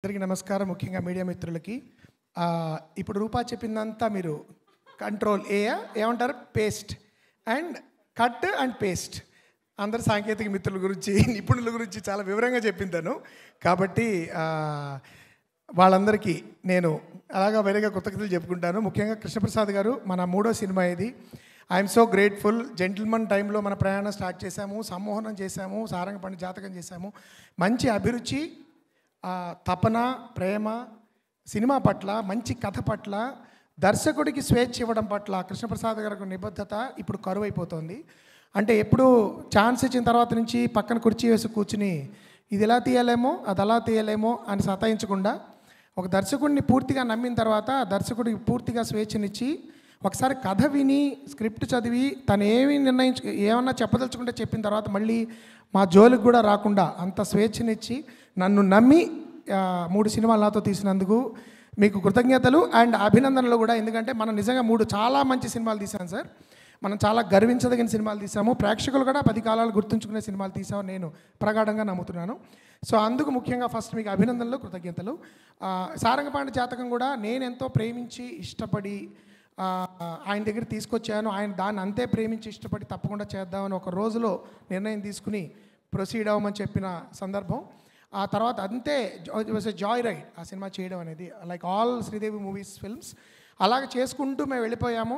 అందరికీ నమస్కారం. ముఖ్యంగా మీడియా మిత్రులకి ఇప్పుడు రూపా చెప్పిందంతా మీరు కంట్రోల్ ఏమంటారు paste and cut and paste అందరు సాంకేతిక మిత్రుల గురించి నిపుణుల గురించి చాలా వివరంగా చెప్పిందాను. కాబట్టి వాళ్ళందరికీ నేను అలాగా వేరేగా కృతజ్ఞతలు చెప్పుకుంటాను. ముఖ్యంగా కృష్ణప్రసాద్ గారు మన 3వ సినిమా ఇది. I'm so grateful. జెంటిల్మన్ టైంలో మన ప్రయాణం స్టార్ట్ చేశాము, సమ్మోహనం చేశాము, సారంగపాణి జాతకం చేశాము. మంచి అభిరుచి, తపన, ప్రేమ, సినిమా పట్ల, మంచి కథ పట్ల, దర్శకుడికి స్వేచ్ఛ ఇవ్వడం పట్ల కృష్ణప్రసాద్ గారికి నిబద్ధత ఇప్పుడు కరువైపోతుంది. అంటే ఎప్పుడు ఛాన్స్ ఇచ్చిన తర్వాత నుంచి పక్కన కుర్చీ వేసి కూర్చుని ఇది ఎలా తీయలేమో అది అలా తీయలేమో అని సతాయించకుండా ఒక దర్శకుడిని పూర్తిగా నమ్మిన తర్వాత దర్శకుడికి పూర్తిగా స్వేచ్ఛనిచ్చి ఒకసారి కథ విని స్క్రిప్ట్ చదివి తను ఏమన్నా చెప్పదలుచుకుంటే చెప్పిన తర్వాత మళ్ళీ మా జోలికి కూడా రాకుండా అంత స్వేచ్ఛనిచ్చి నన్ను నమ్మి 3 సినిమాలు నాతో తీసినందుకు మీకు కృతజ్ఞతలు అండ్ అభినందనలు కూడా. ఎందుకంటే మనం నిజంగా 3 చాలా మంచి సినిమాలు తీసాం సార్. మనం చాలా గర్వించదగిన సినిమాలు తీసాము. ప్రేక్షకులు కూడా 10 కాలాలు గుర్తుంచుకునే సినిమాలు తీసాము నేను ప్రగాఢంగా నమ్ముతున్నాను. సో అందుకు ముఖ్యంగా ఫస్ట్ మీకు అభినందనలు, కృతజ్ఞతలు. సారంగపాణి జాతకం కూడా నేను ఎంతో ప్రేమించి ఇష్టపడి ఆయన దగ్గర తీసుకొచ్చాను. ఆయన దాన్ని అంతే ప్రేమించి ఇష్టపడి తప్పకుండా చేద్దామని ఒక రోజులో నిర్ణయం తీసుకుని ప్రొసీడ్ అవ్వమని చెప్పిన సందర్భం. ఆ తర్వాత అంతే it was a joy ride ఆ సినిమా చేయడం అనేది, like all Sridevi movies films అలాగే చేసుకుంటూ మేము వెళ్ళిపోయాము.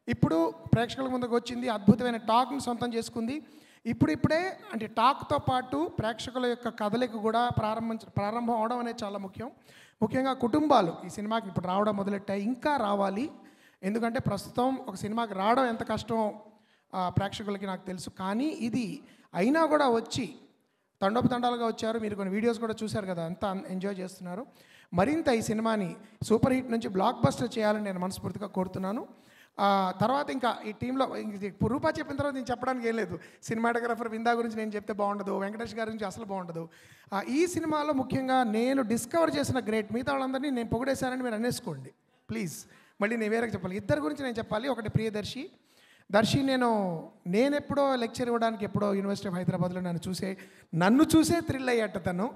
ఇప్పుడు ప్రేక్షకుల ముందుకు వచ్చింది, అద్భుతమైన టాక్ని సొంతం చేసుకుంది. ఇప్పుడే అంటే టాక్తో పాటు ప్రేక్షకుల యొక్క కథలకు కూడా ప్రారంభం అవడం అనేది చాలా ముఖ్యం. ముఖ్యంగా కుటుంబాలు ఈ సినిమాకి ఇప్పుడు రావడం మొదలెట్టాయి, ఇంకా రావాలి. ఎందుకంటే ప్రస్తుతం ఒక సినిమాకి రావడం ఎంత కష్టం ప్రేక్షకులకి నాకు తెలుసు. కానీ ఇది అయినా కూడా వచ్చి తండోపతండాలుగా వచ్చారు. మీరు కొన్ని వీడియోస్ కూడా చూశారు కదా, అంతా ఎంజాయ్ చేస్తున్నారు. మరింత ఈ సినిమాని సూపర్ హిట్ నుంచి బ్లాక్ బస్టర్ చేయాలని నేను మనస్ఫూర్తిగా కోరుతున్నాను. తర్వాత ఇంకా ఈ టీంలో రూపా చెప్పిన తర్వాత నేను చెప్పడానికి ఏం లేదు. సినిమాటోగ్రాఫర్ విందా గురించి నేను చెప్తే బాగుండదు, వెంకటేష్ గారి గురించి అసలు బాగుండదు. ఈ సినిమాలో ముఖ్యంగా నేను డిస్కవర్ చేసిన గ్రేట్, మిగతా వాళ్ళందరినీ నేను పొగిడేశానని మీరు అనేసుకోండి ప్లీజ్. మళ్ళీ నేను వేరేగా చెప్పాలి. ఇద్దరి గురించి నేను చెప్పాలి. ఒకటి ప్రియదర్శి. నేను ఎప్పుడో లెక్చర్ ఇవ్వడానికి ఎప్పుడో యూనివర్సిటీ ఆఫ్ హైదరాబాద్లో నన్ను చూసే థ్రిల్ అయ్యట తను.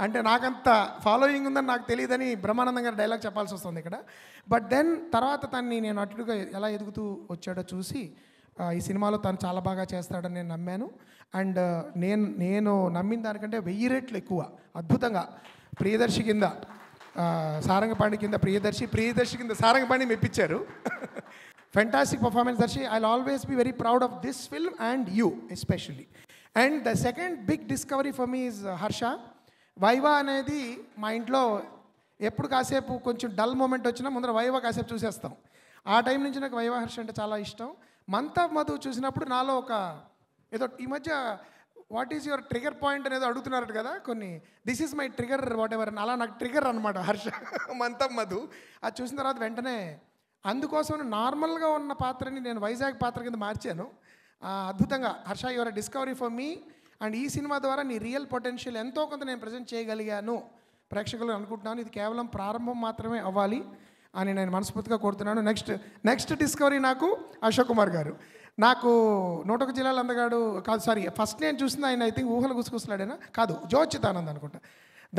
అంటే నాకంత ఫాలోయింగ్ ఉందని నాకు తెలియదని బ్రహ్మానందం గారు డైలాగ్ చెప్పాల్సి వస్తుంది ఇక్కడ. బట్ దెన్ తర్వాత తన్ని నేను అటుగా ఎలా ఎదుగుతూ వచ్చాడో చూసి ఈ సినిమాలో తను చాలా బాగా చేస్తాడని నేను నమ్మాను. అండ్ నేను నమ్మిన దానికంటే 1000 రెట్లు ఎక్కువ అద్భుతంగా ప్రియదర్శి కింద సారంగపాణి కింద ప్రియదర్శి కింద సారంగపాణి మెప్పించారు. Fantastic performance Darshi. I always be very proud of this film and you especially. And the second big discovery for me is Harsha. Viva అనేది మా ఇంట్లో ఎప్పుడు కాసేపు కొంచెం డల్ మూమెంట్ వచ్చినా ముందర వైవా కాసేపు చూసేస్తాం. ఆ టైం నుంచి నాకు వైవా హర్ష అంటే చాలా ఇష్టం. మంత్ ఆఫ్ మధు చూసినప్పుడు నాలో ఒక ఏదో ఈ మధ్య what is your trigger point అనేది అడుగుతున్నారు కదా కొన్ని, this is my trigger what ever, అలా నాకు ట్రిగర్ అనమాట హర్ష మంత్ ఆఫ్ మధు. అది చూసిన తర్వాత వెంటనే అందుకోసం నార్మల్గా ఉన్న పాత్రని నేను వైజాగ్ పాత్ర కింద మార్చాను. అద్భుతంగా Harsha, your discovery for me. And ఈ సినిమా ద్వారా నీ రియల్ పొటెన్షియల్ ఎంతో కొంత నేను ప్రజెంట్ చేయగలిగాను ప్రేక్షకులు అనుకుంటున్నాను. ఇది కేవలం ప్రారంభం మాత్రమే అవ్వాలి అని నేను మనస్ఫూర్తిగా కోరుతున్నాను. నెక్స్ట్ డిస్కవరీ నాకు అశోక్ కుమార్ గారు. నాకు 101 జిల్లాల అందగాడు కాదు, సారీ, ఫస్ట్ నేను చూసింది ఆయన ఐ థింక్ ఊహలు గుసగుసలాడేనా కాదు, జోచితానంద్ అనుకుంటా.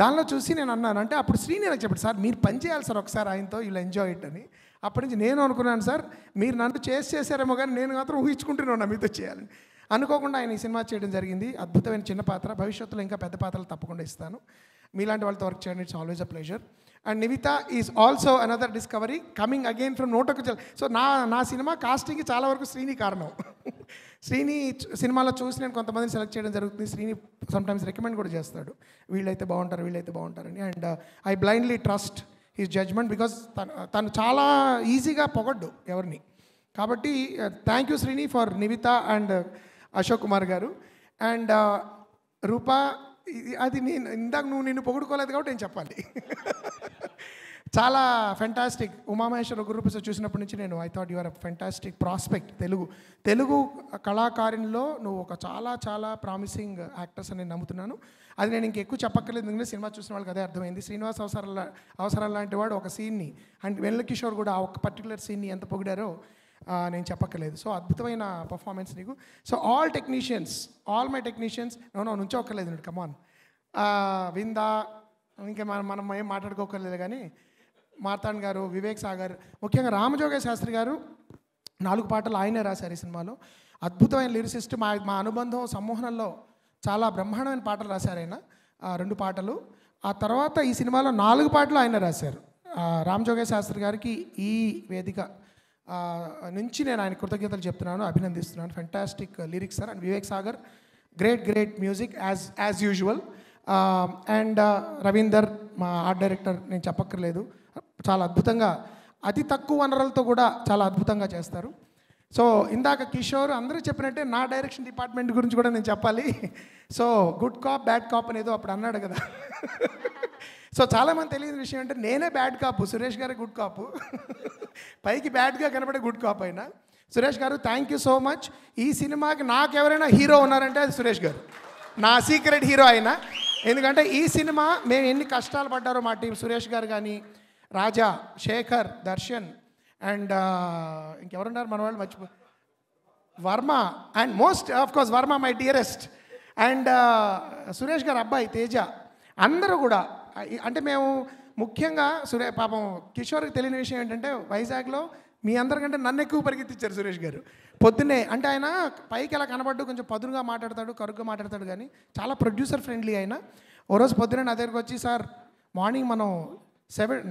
దానిలో చూసి నేను అన్నాను, అంటే అప్పుడు శ్రీని నాకు చెప్పాడు, సార్ మీరు పని చేయాలి సార్ ఒకసారి ఆయనతో, ఇలా ఎంజాయ్ ఇట్ అని. అప్పటి నుంచి నేను అనుకున్నాను, సార్ మీరు నన్ను చేసేసారేమో కానీ నేను మాత్రం ఊహించుకుంటున్నాను మీతో చేయాలని. అనుకోకుండా ఆయన ఈ సినిమా చేయడం జరిగింది. అద్భుతమైన చిన్న పాత్ర, భవిష్యత్తులో ఇంకా పెద్ద పాత్రలు తప్పకుండా ఇస్తాను. మీలాంటి వాళ్ళతో వర్క్ చేయడం it's always a pleasure. And Nivitha is also another discovery coming again from 101 జిల్లా. సో నా సినిమా కాస్టింగ్కి చాలా వరకు శ్రీని కారణం. శ్రీని సినిమాలో చూసి నేను కొంతమందిని సెలెక్ట్ చేయడం జరుగుతుంది. శ్రీని సమ్టైమ్స్ రికమెండ్ కూడా చేస్తాడు, వీళ్ళైతే బాగుంటారని. And I blindly trust his judgment because తను చాలా ఈజీగా పొగడ్డు ఎవరిని. కాబట్టి thank you Srini for Nivitha and Ashok Kumar garu. And రూపా, అది ఇందాక నిన్ను పొగుడుకోలేదు కాబట్టి నేను చెప్పాలి. చాలా ఫెంటాస్టిక్. ఉమామహేశ్వర గురుప్రసాద్ చూసినప్పటి నుంచి నేను I thought your a fantastic prospect. Telugu కళాకారునిలో నువ్వు ఒక చాలా ప్రామిసింగ్ యాక్టర్స్ అని నేను నమ్ముతున్నాను. అది నేను ఇంకెక్కువ చెప్పక్కర్లేదు, ఎందుకంటే సినిమా చూసిన వాళ్ళకి అదే అర్థమైంది. శ్రీనివాస్ అవసరం లాంటి వాడు ఒక సీన్ని, అండ్ వెన్నెలకిషోర్ కూడా ఆ ఒక పర్టికులర్ సీన్ని ఎంత పొగిడారో నేను చెప్పక్కర్లేదు. సో అద్భుతమైన పర్ఫార్మెన్స్ నీకు. సో ఆల్ మై టెక్నీషియన్స్ నుంచో ఒక్కర్లేదు కమాన్, విందా, ఇంకా మనం ఏం మాట్లాడుకోకర్లేదు కానీ మార్తాండ్ గారు, వివేక్ సాగర్, ముఖ్యంగా రామజోగయ్య శాస్త్రి గారు 4 పాటలు ఆయనే రాశారు ఈ సినిమాలో. అద్భుతమైన లిరిసిస్ట్. మా అనుబంధం సమ్మోహనంలో చాలా బ్రహ్మాండమైన పాటలు రాశారు ఆయన, 2 పాటలు. ఆ తర్వాత ఈ సినిమాలో 4 పాటలు ఆయన రాశారు. రామజోగయ్య శాస్త్రి గారికి ఈ వేదిక నుంచి నేను ఆయన కృతజ్ఞతలు చెప్తున్నాను, అభినందిస్తున్నాను. Fantastic lyrics sir. And Vivek Sagar, great music as usual. And Ravinder మా ఆర్ట్ డైరెక్టర్, నేను చెప్పక్కర్లేదు, చాలా అద్భుతంగా అతి తక్కువ వనరులతో కూడా చాలా అద్భుతంగా చేస్తారు. సో ఇందాక కిషోర్ అందరూ చెప్పినట్టే నా డైరెక్షన్ డిపార్ట్మెంట్ గురించి కూడా నేను చెప్పాలి. So good cop bad cop అనేదో అప్పుడు అన్నాడు కదా. సో చాలామంది తెలియని విషయం అంటే నేనే బ్యాడ్ కాపు, సురేష్ గారే గుడ్ కాపు. పైకి బ్యాడ్గా కనబడే గుడ్ కాప్ అయినా. సురేష్ గారు థ్యాంక్ యూ సో మచ్. ఈ సినిమాకి నాకు ఎవరైనా హీరో ఉన్నారంటే అది సురేష్ గారు, నా సీక్రెట్ హీరో అయినా. ఎందుకంటే ఈ సినిమా మేము ఎన్ని కష్టాలు పడ్డారో మా టీం, సురేష్ గారు కానీ, రాజా, శేఖర్, దర్శన్ అండ్ ఇంకెవరున్నారు మన వాళ్ళు మర్చిపో, Varma, and most of course Varma my dearest, and Suresh గారు అబ్బాయి తేజ, అందరూ కూడా. అంటే మేము ముఖ్యంగా పాపం కిషోర్కి తెలియని విషయం ఏంటంటే వైజాగ్లో మీ అందరికంటే నన్ను ఎక్కువ పరిగెత్తించారు సురేష్ గారు. పొద్దున్నే అంటే ఆయన పైకి ఎలా కనబడ్డు, కొంచెం పదునుగా మాట్లాడతాడు, కరుగ్గా మాట్లాడతాడు, కానీ చాలా ప్రొడ్యూసర్ ఫ్రెండ్లీ ఆయన. ఓ రోజు పొద్దున్నే నా దగ్గరకు వచ్చి, సార్ మార్నింగ్ మనం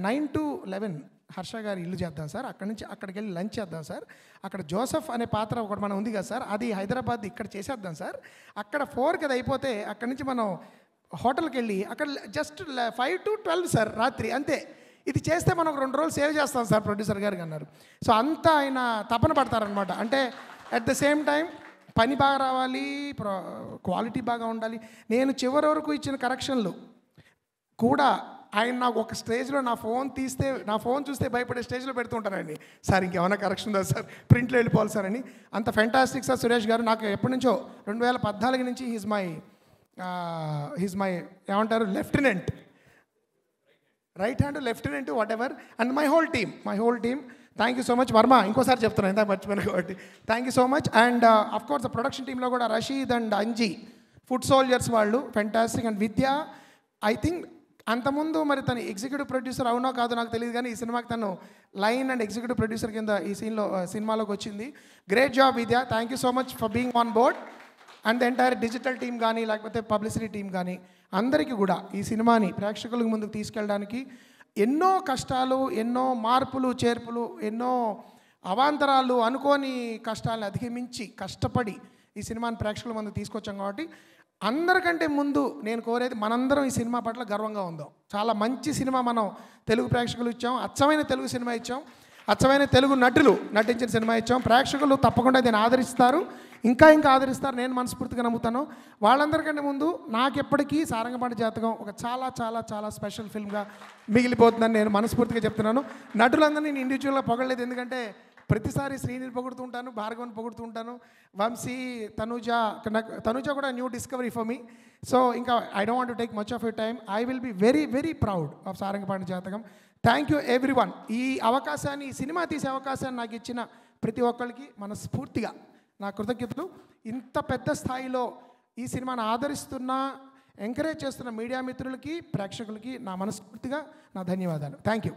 9 to 11 హర్ష గారి ఇల్లు చేద్దాం సార్, అక్కడి నుంచి అక్కడికి వెళ్ళి లంచ్ చేద్దాం సార్, అక్కడ జోసెఫ్ అనే పాత్ర ఒకటి మనం ఉంది కదా సార్, అది హైదరాబాద్ ఇక్కడ చేసేద్దాం సార్, అక్కడ 4కి అది అయిపోతే అక్కడి నుంచి మనం హోటల్కి వెళ్ళి అక్కడ జస్ట్ 5 to 12 సార్ రాత్రి, అంతే. ఇది చేస్తే మనం ఒక 2 రోజులు సేవ్ చేస్తాం సార్ ప్రొడ్యూసర్ గారికి అన్నారు. సో అంతా ఆయన తపన పడతారనమాట. అంటే అట్ ద సేమ్ టైం పని బాగా రావాలి, క్వాలిటీ బాగా ఉండాలి. నేను చివరి వరకు ఇచ్చిన కరెక్షన్లు కూడా ఆయన నాకు ఒక స్టేజ్లో నా ఫోన్ చూస్తే భయపడే స్టేజ్లో పెడుతుంటానండి. సార్ ఇంకేమైనా కరెక్షన్ ఉందా సార్, ప్రింట్లో వెళ్ళిపోవాలి సార్ అని. అంత ఫెంటాస్టిక్ సార్ సురేష్ గారు. నాకు ఎప్పటి నుంచో 2014 నుంచి హీజ్ మై ఏమంటారు lieutenant, right hand lieutenant whatever. And my whole team thank you so much. Varma ఇంకోసారి చెప్తున్నాను, ఇంత మర్చిపోయాను కాబట్టి thank you so much. And of course production టీంలో కూడా Rashid and Anji, food soldiers వాళ్ళు fantastic. And Vidya I think అంతకుముందు మరి తను ఎగ్జిక్యూటివ్ ప్రొడ్యూసర్ అవునో కాదో నాకు తెలియదు, కానీ ఈ సినిమాకి తను లైన్ అండ్ ఎగ్జిక్యూటివ్ ప్రొడ్యూసర్ కింద ఈ సినిమాలోకి వచ్చింది. Great job Vidya, thank you so much for being on board. And the entire digital team కానీ లేకపోతే పబ్లిసిటీ టీం కానీ అందరికీ కూడా ఈ సినిమాని ప్రేక్షకులకు ముందుకు తీసుకెళ్ళడానికి ఎన్నో కష్టాలు, ఎన్నో మార్పులు చేర్పులు, ఎన్నో అవాంతరాలు, అనుకోని కష్టాలను అధిగమించి కష్టపడి ఈ సినిమాని ప్రేక్షకుల ముందుకు తీసుకొచ్చాం. కాబట్టి అందరికంటే ముందు నేను కోరేది మనందరం ఈ సినిమా పట్ల గర్వంగా ఉందాం. చాలా మంచి సినిమా మనం తెలుగు ప్రేక్షకులు ఇచ్చాం, అచ్చమైన తెలుగు సినిమా ఇచ్చాం, అచ్చమైన తెలుగు నటులు నటించిన సినిమా ఇచ్చాం. ప్రేక్షకులు తప్పకుండా దీన్ని ఆదరిస్తారు, ఇంకా ఆదరిస్తారు, నేను మనస్ఫూర్తిగా నమ్ముతాను. వాళ్ళందరికంటే ముందు నాకెప్పటికీ సారంగపాణి జాతకం ఒక చాలా చాలా చాలా స్పెషల్ ఫిల్మ్గా మిగిలిపోతుందని నేను మనస్ఫూర్తిగా చెప్తున్నాను. నటులందరినీ నేను ఇండివిజువల్గా పొగడలేదు, ఎందుకంటే ప్రతిసారి శ్రీనిని పొగుడుతూ ఉంటాను, భార్గవని పొగుడుతూ ఉంటాను, వంశీ, తనుజ కూడా new discovery for me. So ఇంకా I don't want to take much of your time. I will be very proud of Sarangapani Jathakam. Thank you everyone. ఈ అవకాశాన్ని, ఈ సినిమా తీసే అవకాశాన్ని నాకు ఇచ్చిన ప్రతి ఒక్కరికి మనస్ఫూర్తిగా నా కృతజ్ఞతలు. ఇంత పెద్ద స్థాయిలో ఈ సినిమాను ఆదరిస్తున్న, ఎంకరేజ్ చేస్తున్న మీడియా మిత్రులకి, ప్రేక్షకులకి నా మనస్ఫూర్తిగా నా ధన్యవాదాలు. Thank you.